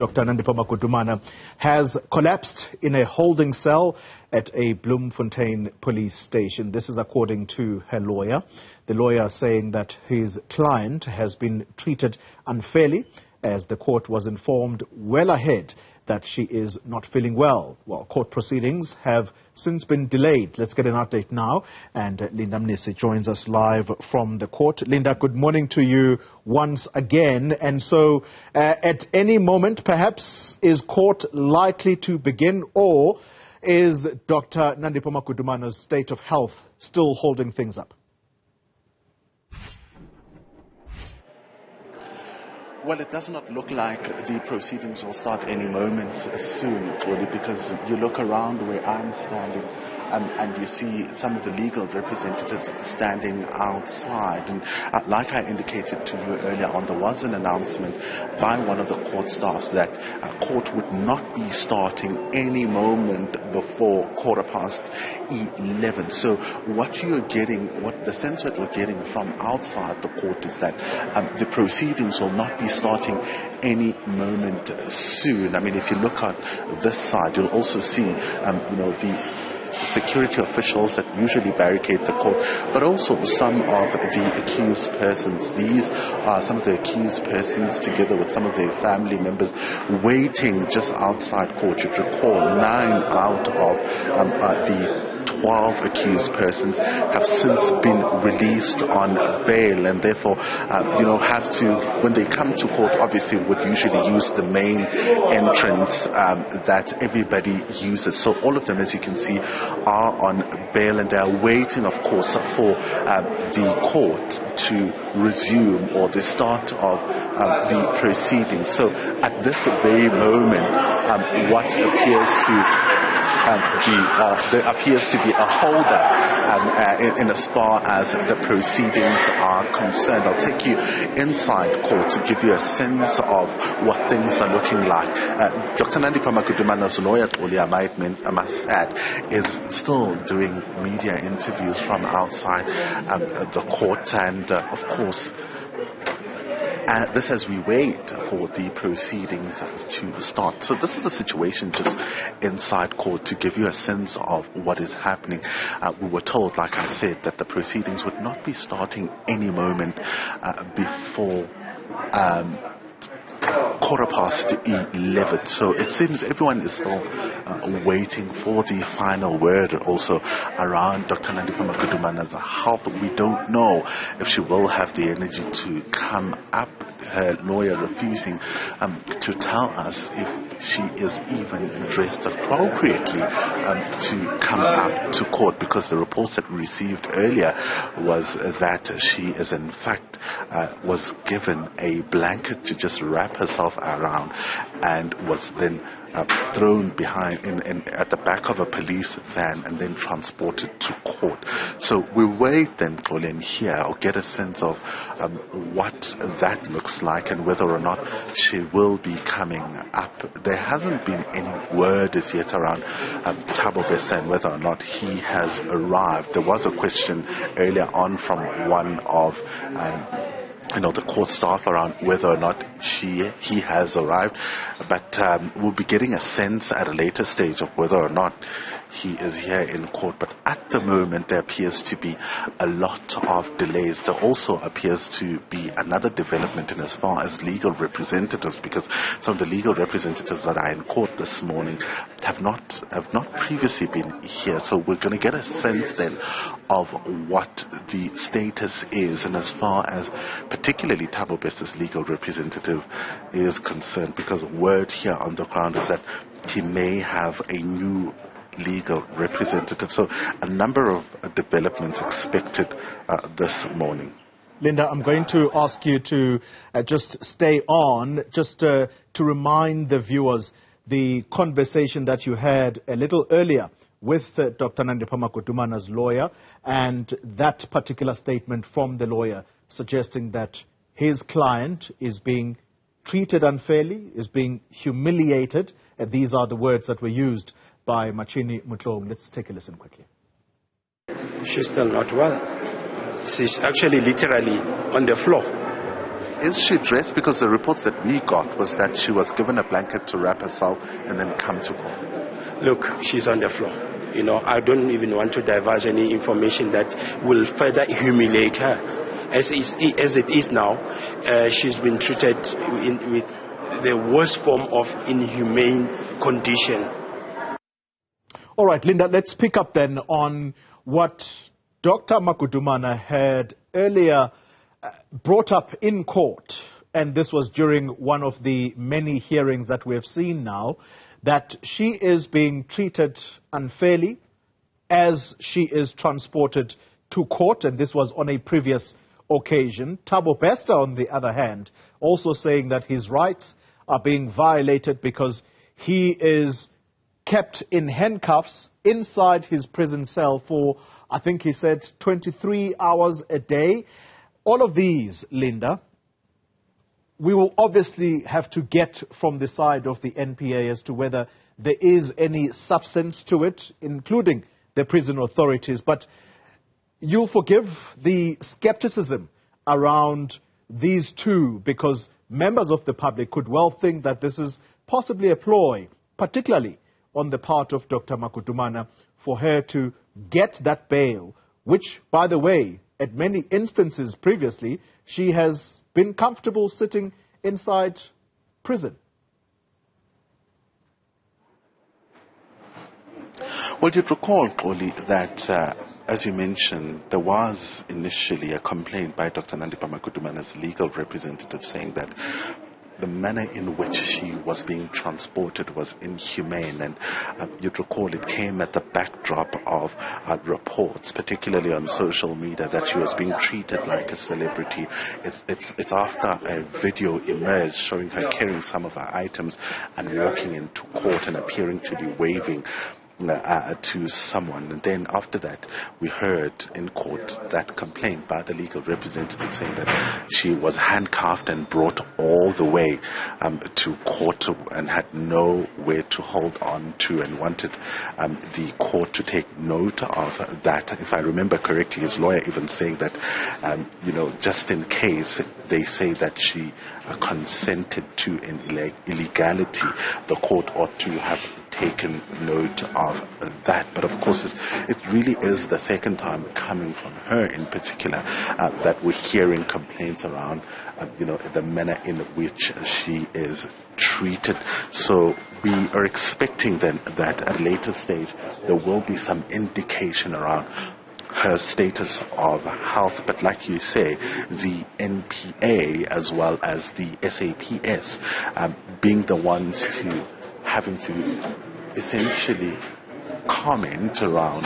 Dr. Nandipha Magudumana has collapsed in a holding cell at a Bloemfontein police station. This is according to her lawyer. The lawyer saying that his client has been treated unfairly, as the court was informed well ahead that she is not feeling well. Well, court proceedings have since been delayed. Let's get an update now. And Linda Mnisi joins us live from the court. Linda, good morning to you once again. And so at any moment, perhaps, is court likely to begin, or is Dr. Nandipha Magudumana's state of health still holding things up? Well, it does not look like the proceedings will start any moment soon, actually, because you look around where I'm standing and you see some of the legal representatives standing outside. And like I indicated to you earlier on, there was an announcement by one of the court staffs that court would not be starting any moment before 11:15. So what you're getting, what the sense that we're getting from outside the court is that the proceedings will not be starting any moment soon. I mean, if you look at this side, you'll also see, the security officials that usually barricade the court, but also some of the accused persons. These are some of the accused persons together with some of their family members waiting just outside court. You'd recall 9 out of the 12 accused persons have since been released on bail, and therefore, have to, when they come to court, obviously would usually use the main entrance that everybody uses. So all of them, as you can see, are on bail, and they are waiting, of course, for the court to resume, or the start of the proceedings. So at this very moment, what appears to there appears to be a holdup in as far as the proceedings are concerned. I'll take you inside court to give you a sense of what things are looking like. Dr. Nandipha Magudumana's lawyer, I must add, is still doing media interviews from outside the court, and of course, this as we wait for the proceedings to start. So this is the situation just inside court to give you a sense of what is happening. We were told, like I said, that the proceedings would not be starting any moment before 11:15. So it seems everyone is still waiting for the final word also around Dr. Nandipha Magudumana's health. We don't know if she will have the energy to come up, her lawyer refusing to tell us if she is even dressed appropriately to come up to court, because the reports that we received earlier was that she is in fact was given a blanket to just wrap herself around, and was then thrown behind at the back of a police van and then transported to court. So we wait then, Colin, here, or get a sense of what that looks like and whether or not she will be coming up. There hasn't been any word as yet around Thabo Bester and whether or not he has arrived. There was a question earlier on from one of the court staff around whether or not he has arrived, but we'll be getting a sense at a later stage of whether or not he is here in court. But at the moment, there appears to be a lot of delays. There also appears to be another development in as far as legal representatives, because some of the legal representatives that are in court this morning have not previously been here. So we're going to get a sense then of what the status is, and as far as particularly Thabo Bester's legal representative is concerned, because word here on the ground is that he may have a new legal representative. So a number of developments expected this morning. Linda, I'm going to ask you to just stay on, just to remind the viewers the conversation that you had a little earlier with Dr. Nandipha Magudumana's lawyer, and that particular statement from the lawyer suggesting that his client is being treated unfairly, is being humiliated. And these are the words that were used by Machini Mutlong. Let's take a listen quickly. She's still not well. She's actually literally on the floor. Is she dressed? Because the reports that we got was that she was given a blanket to wrap herself and then come to court. Look, she's on the floor. You know, I don't even want to divulge any information that will further humiliate her. As it is now, she's been treated with the worst form of inhumane condition. All right, Linda, let's pick up then on what Dr. Magudumana had earlier brought up in court, and this was during one of the many hearings that we have seen now, that she is being treated unfairly as she is transported to court, and this was on a previous occasion. Thabo Bester, on the other hand, also saying that his rights are being violated because he is kept in handcuffs inside his prison cell for, I think he said, 23 hours a day. All of these, Linda, we will obviously have to get from the side of the NPA as to whether there is any substance to it, including the prison authorities. But you'll forgive the skepticism around these two, because members of the public could well think that this is possibly a ploy, particularly on the part of Dr. Magudumana, for her to get that bail, which, by the way, at many instances previously, she has been comfortable sitting inside prison. Well, you'd recall, Oli, that as you mentioned, there was initially a complaint by Dr. Nandipha Magudumana's legal representative saying that the manner in which she was being transported was inhumane, and you'd recall it came at the backdrop of reports, particularly on social media, that she was being treated like a celebrity. It's after a video emerged showing her carrying some of her items and walking into court and appearing to be waving to someone, and then after that we heard in court that complaint by the legal representative saying that she was handcuffed and brought all the way to court and had nowhere to hold on to, and wanted the court to take note of that. If I remember correctly, his lawyer even saying that just in case they say that she consented to an illegality, the court ought to have taken note of that. But of course, it really is the second time coming from her in particular that we're hearing complaints around the manner in which she is treated. So we are expecting then that at a later stage there will be some indication around her status of health, but like you say, the NPA as well as the SAPS being the ones to having to essentially comment around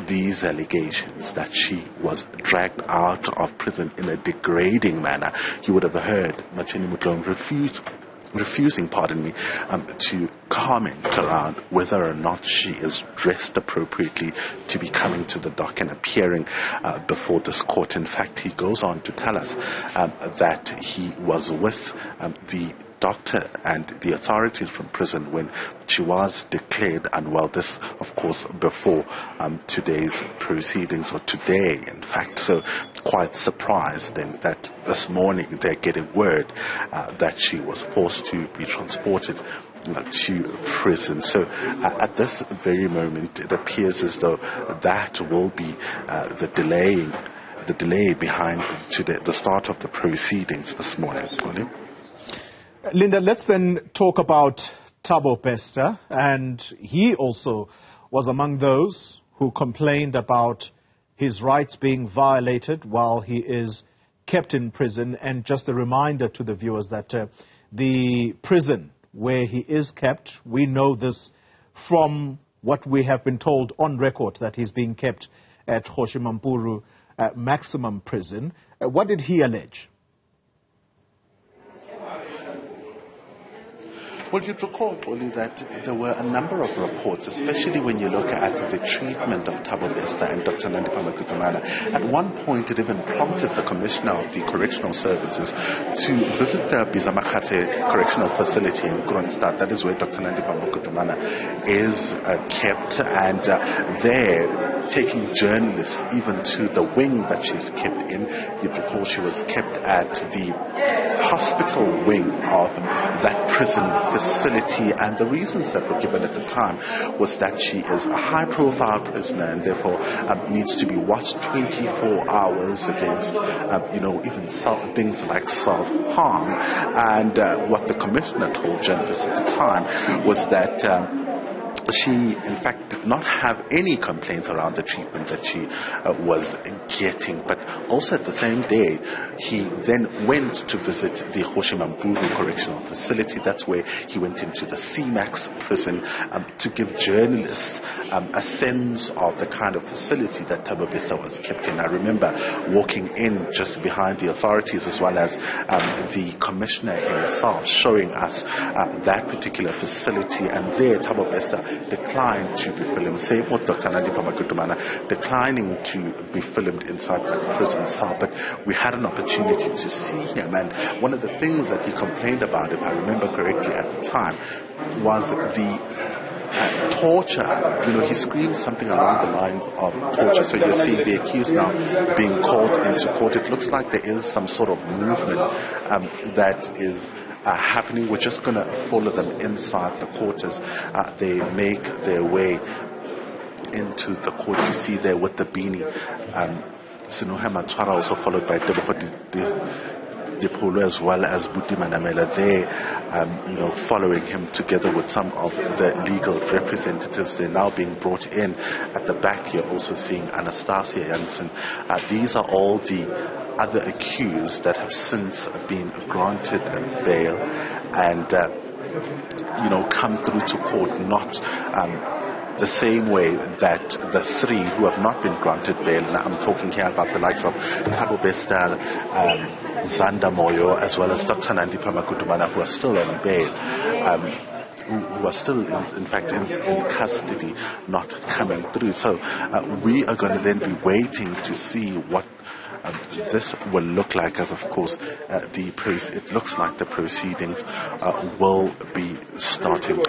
these allegations that she was dragged out of prison in a degrading manner. You would have heard Machini Mutlong refusing to comment around whether or not she is dressed appropriately to be coming to the dock and appearing before this court. In fact, he goes on to tell us that he was with the doctor and the authorities from prison when she was declared unwell. This, of course, before today's proceedings, or today, in fact. So quite surprised then that this morning they're getting word that she was forced to be transported to prison. So at this very moment, it appears as though that will be the delay behind the start of the proceedings this morning. Linda, let's then talk about Thabo Bester, and he also was among those who complained about his rights being violated while he is kept in prison. And just a reminder to the viewers that the prison where he is kept, we know this from what we have been told on record, that he's being kept at Hoshimampuru Maximum Prison. What did he allege? Well, you'd recall, Oli, that there were a number of reports, especially when you look at the treatment of Thabo Bester and Dr. Nandipha Magudumana. At one point, it even prompted the Commissioner of the Correctional Services to visit the Bizamakate Correctional Facility in Kroonstad. That is where Dr. Nandipha Magudumana is kept, and there taking journalists even to the wing that she's kept in. You'd recall she was kept at the hospital wing of that prison facility, and the reasons that were given at the time was that she is a high-profile prisoner and therefore needs to be watched 24 hours against, even things like self-harm. And what the Commissioner told journalists at the time was that she, in fact, did not have any complaints around the treatment that she was getting. But also at the same day, he then went to visit the Hoshimambulu Correctional Facility. That's where he went into the CMAX prison to give journalists a sense of the kind of facility that Thabo Bester was kept in. I remember walking in just behind the authorities as well as the Commissioner himself showing us that particular facility, and there Thabo Bester declined to be filmed. Same with Dr. Nandipha Magudumana declining to be filmed inside that prison cell. But we had an opportunity to see him, and one of the things that he complained about, if I remember correctly at the time, was the torture. He screamed something along the lines of torture. So you're seeing the accused now being called into court. It looks like there is some sort of movement that is happening. We're just going to follow them inside the court as they make their way into the court. You see there with the beanie, Sinuhe Matwara, also followed by Debofo Dipolo as well as Buti Manamela there, following him together with some of the legal representatives. They're now being brought in. At the back, you're also seeing Anastasia Janssen. These are all the other accused that have since been granted bail and, come through to court, not the same way that the three who have not been granted bail, and I'm talking here about the likes of Thabo Bester, Zanda Moyo, as well as Dr. Nandipha Magudumana, who are still on bail, who are still, in fact, in custody, not coming through. So we are going to then be waiting to see what this will look like, as of course it looks like the proceedings will be starting.